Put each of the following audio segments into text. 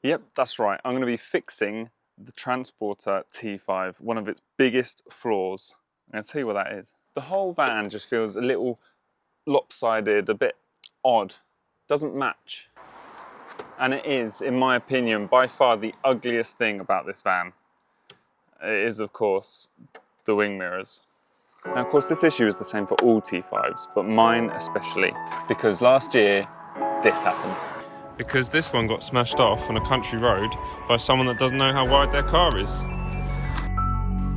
Yep, that's right. I'm going to be fixing the Transporter T5, one of its biggest flaws. I'm going to tell you what that is. The whole van just feels a little lopsided, a bit odd, doesn't match. And it is, in my opinion, by far the ugliest thing about this van. It is, of course, the wing mirrors. Now, of course, this issue is the same for all T5s, but mine especially, because last year, this happened. Because this one got smashed off on a country road by someone that doesn't know how wide their car is.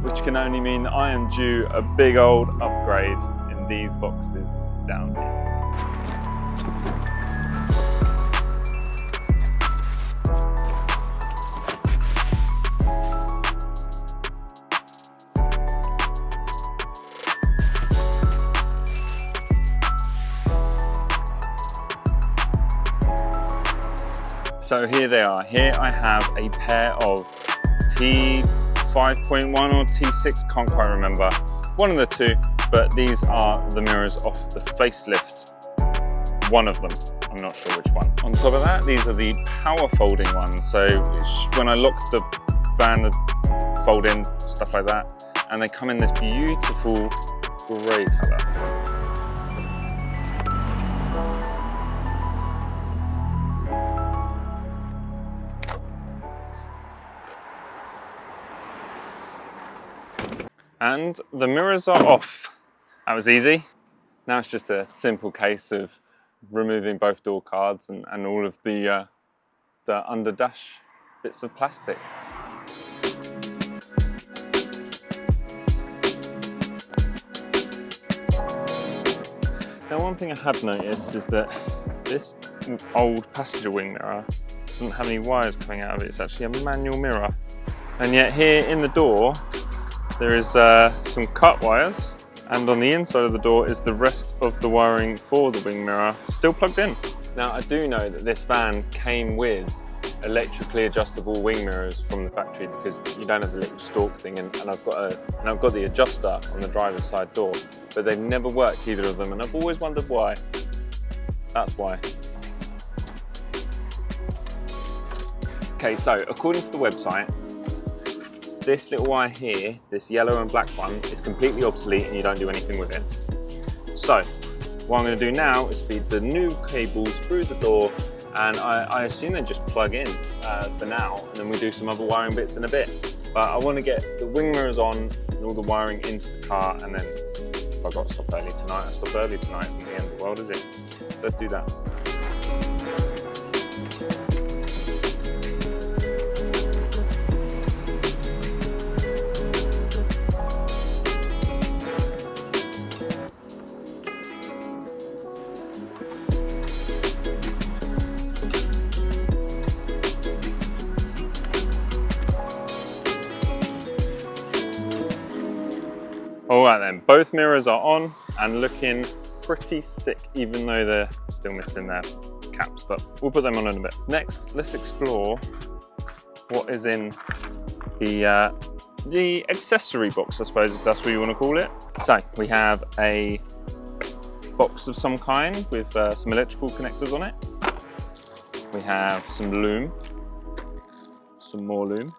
Which can only mean that I am due a big old upgrade in these boxes down here. So here they are. Here I have a pair of T5.1 or T6, can't quite remember. One of the two, but these are the mirrors off the Facelift. One of them, I'm not sure which one. On top of that, these are the power folding ones. So when I lock the van, they fold in, stuff like that. And they come in this beautiful grey colour. And the mirrors are off. That was easy. Now it's just a simple case of removing both door cards and all of the under dash bits of plastic. Now, one thing I have noticed is that this old passenger wing mirror doesn't have any wires coming out of it. It's actually a manual mirror. And yet here in the door, there is some cut wires, and on the inside of the door is the rest of the wiring for the wing mirror still plugged in. Now, I do know that this van came with electrically adjustable wing mirrors from the factory, because you don't have the little stalk thing, and I've got the adjuster on the driver's side door, but they've never worked, either of them, and I've always wondered why. That's why. Okay, so according to the website, this little wire here, this yellow and black one, is completely obsolete and you don't do anything with it. So what I'm going to do now is feed the new cables through the door, and I assume they just plug in for now, and then we do some other wiring bits in a bit. But I want to get the wing mirrors on and all the wiring into the car, and then if I've got to stop early tonight, I stop early tonight. It's not the end of the world, is it? So let's do that. All right then, both mirrors are on and looking pretty sick, even though they're still missing their caps, but we'll put them on in a bit. Next, let's explore what is in the accessory box, I suppose, if that's what you want to call it. So we have a box of some kind with some electrical connectors on it. We have some loom, some more loom,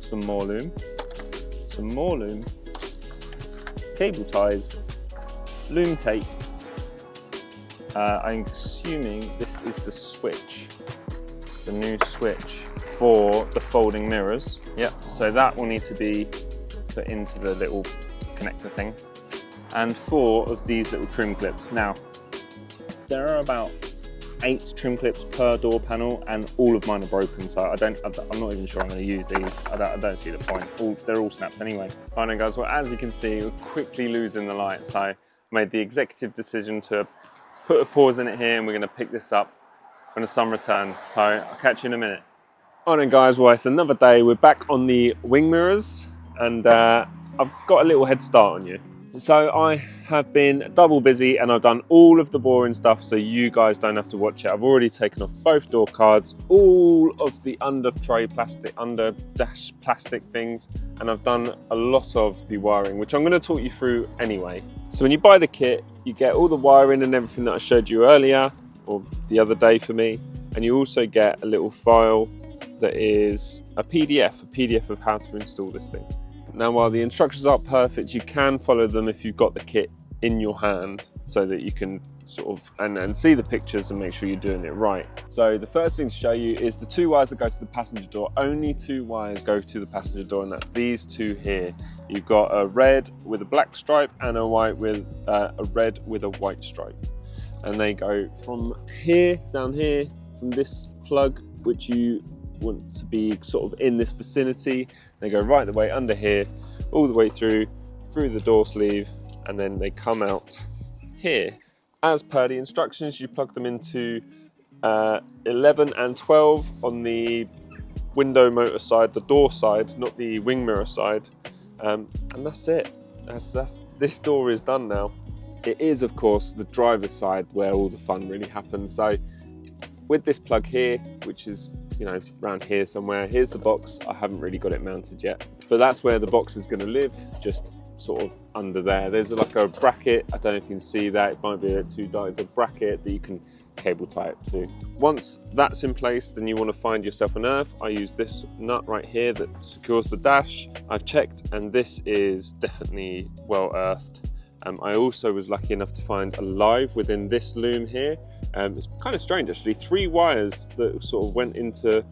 some more loom, some more loom, cable ties, loom tape. I'm assuming this is the switch, the new switch for the folding mirrors. Yep, so that will need to be put into the little connector thing. And 4 of these little trim clips. Now, there are about 8 trim clips per door panel, and all of mine are broken, so I'm not even sure I'm going to use these. I don't see the point. They're all snapped anyway. All right, guys, well, as you can see, we're quickly losing the light, so I made the executive decision to put a pause in it here, and we're going to pick this up when the sun returns. So I'll catch you in a minute. All right, guys, well, it's another day. We're back on the wing mirrors, and I've got a little head start on you. So I have been double busy, and I've done all of the boring stuff so you guys don't have to watch it. I've already taken off both door cards, all of the under dash plastic things, and I've done a lot of the wiring, which I'm going to talk you through anyway. So when you buy the kit, you get all the wiring and everything that I showed you earlier, or the other day for me, And you also get a little file that is a PDF of how to install this thing. Now, while the instructions aren't perfect, you can follow them if you've got the kit in your hand so that you can sort of and see the pictures and make sure you're doing it right. So the first thing to show you is the 2 wires that go to the passenger door. Only 2 wires go to the passenger door, and that's these 2 here. You've got a red with a black stripe and a white with a red with a white stripe, and they go from here down here, from this plug which you want to be sort of in this vicinity. They go right the way under here, all the way through the door sleeve, and then they come out here. As per the instructions, you plug them into 11 and 12 on the window motor side, the door side, not the wing mirror side, and that's it. This door is done now. It is, of course, the driver's side where all the fun really happens. So with this plug here, which is, you know, around here somewhere, here's the box. I haven't really got it mounted yet, but that's where the box is going to live, just sort of under there. There's like a bracket, I don't know if you can see that, it might be a bit too dark. It's a bracket that you can cable tie it to. Once that's in place, then you want to find yourself an earth. I use this nut right here that secures the dash. I've checked and this is definitely well earthed. I also was lucky enough to find a live within this loom here. It's kind of strange actually, 3 wires that sort of went into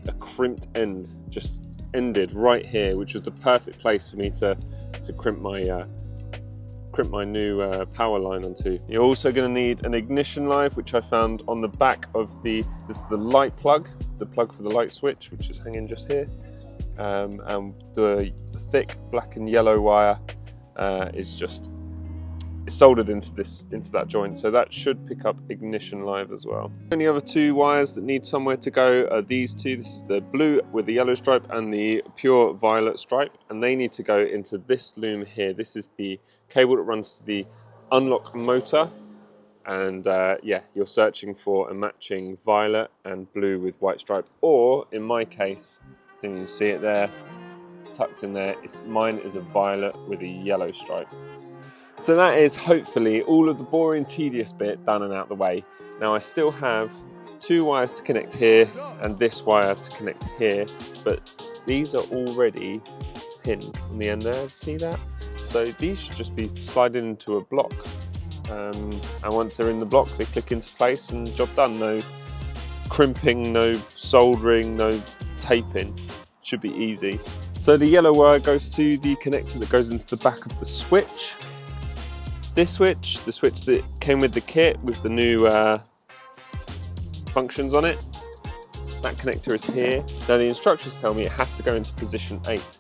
a crimped end, just ended right here, which was the perfect place for me to crimp my new power line onto. You're also going to need an ignition live, which I found on the back of this is the light plug, the plug for the light switch, which is hanging just here. And the thick black and yellow wire is just soldered into that joint, so that should pick up ignition live as well. The only other 2 wires that need somewhere to go are these 2. This is the blue with the yellow stripe and the pure violet stripe, and they need to go into this loom here. This is the cable that runs to the unlock motor, and yeah, you're searching for a matching violet and blue with white stripe, or in my case, you can see it there tucked in there, mine is a violet with a yellow stripe. So that is hopefully all of the boring, tedious bit done and out the way. Now I still have 2 wires to connect here and this wire to connect here, but these are already pinned on the end there, see that? So these should just be sliding into a block. And once they're in the block, they click into place and job done. No crimping, no soldering, no taping. Should be easy. So the yellow wire goes to the connector that goes into the back of the switch. This switch, the switch that came with the kit with the new functions on it, that connector is here. Now the instructions tell me it has to go into position 8.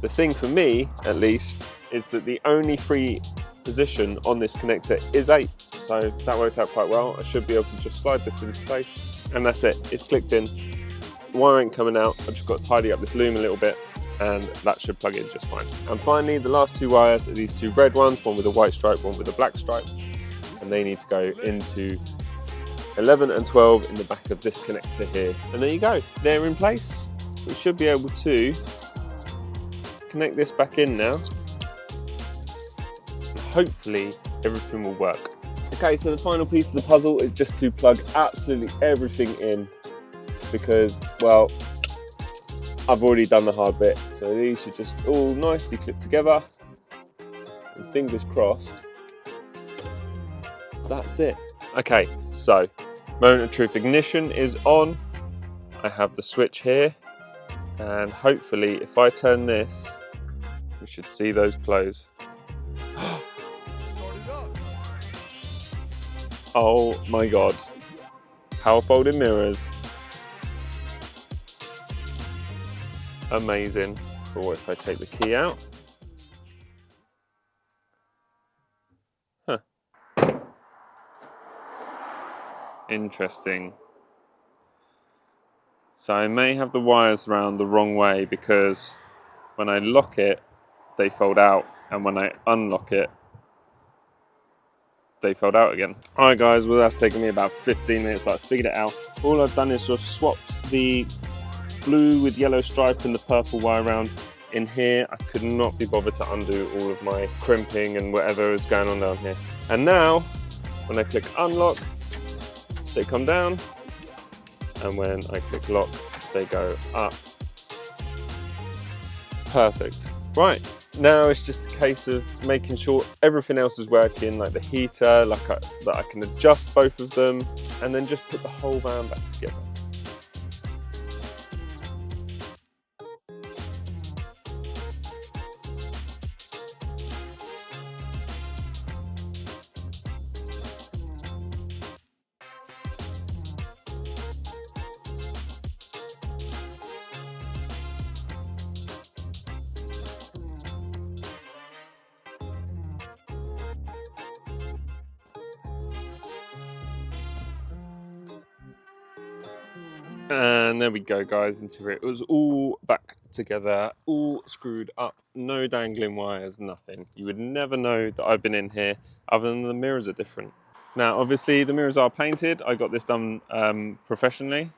The thing for me, at least, is that the only free position on this connector is 8. So that worked out quite well. I should be able to just slide this into place, and that's it, it's clicked in. The wire ain't coming out, I've just got to tidy up this loom a little bit, and that should plug in just fine. And finally, the last 2 wires are these 2 red ones, one with a white stripe, one with a black stripe, and they need to go into 11 and 12 in the back of this connector here. And there you go, they're in place. We should be able to connect this back in now. And hopefully everything will work. Okay, so the final piece of the puzzle is just to plug absolutely everything in, because, well, I've already done the hard bit. So these should just all nicely clip together, and fingers crossed, that's it. Okay, so moment of truth, ignition is on. I have the switch here, and hopefully if I turn this, we should see those close. Oh my God, power folding mirrors. Amazing. Or if I take the key out. Huh. Interesting. So I may have the wires around the wrong way, because when I lock it, they fold out, and when I unlock it, they fold out again. Alright guys, well that's taken me about 15 minutes, but I figured it out. All I've done is sort of swapped the blue with yellow stripe and the purple wire around in here. I could not be bothered to undo all of my crimping and whatever is going on down here. And now, when I click unlock, they come down, and when I click lock, they go up. Perfect. Right, now it's just a case of making sure everything else is working, like the heater, that I can adjust both of them, and then just put the whole van back together. And there we go, guys, interior. It was all back together, all screwed up, no dangling wires, nothing. You would never know that I've been in here, other than the mirrors are different. Now, obviously, the mirrors are painted. I got this done professionally.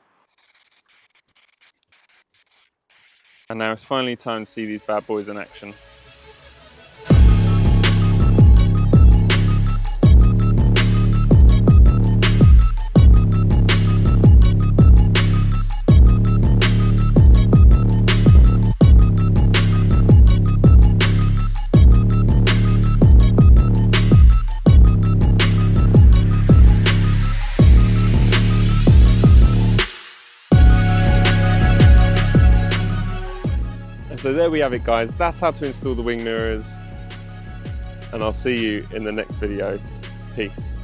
And now it's finally time to see these bad boys in action. So there we have it, guys. That's how to install the wing mirrors. And I'll see you in the next video. Peace.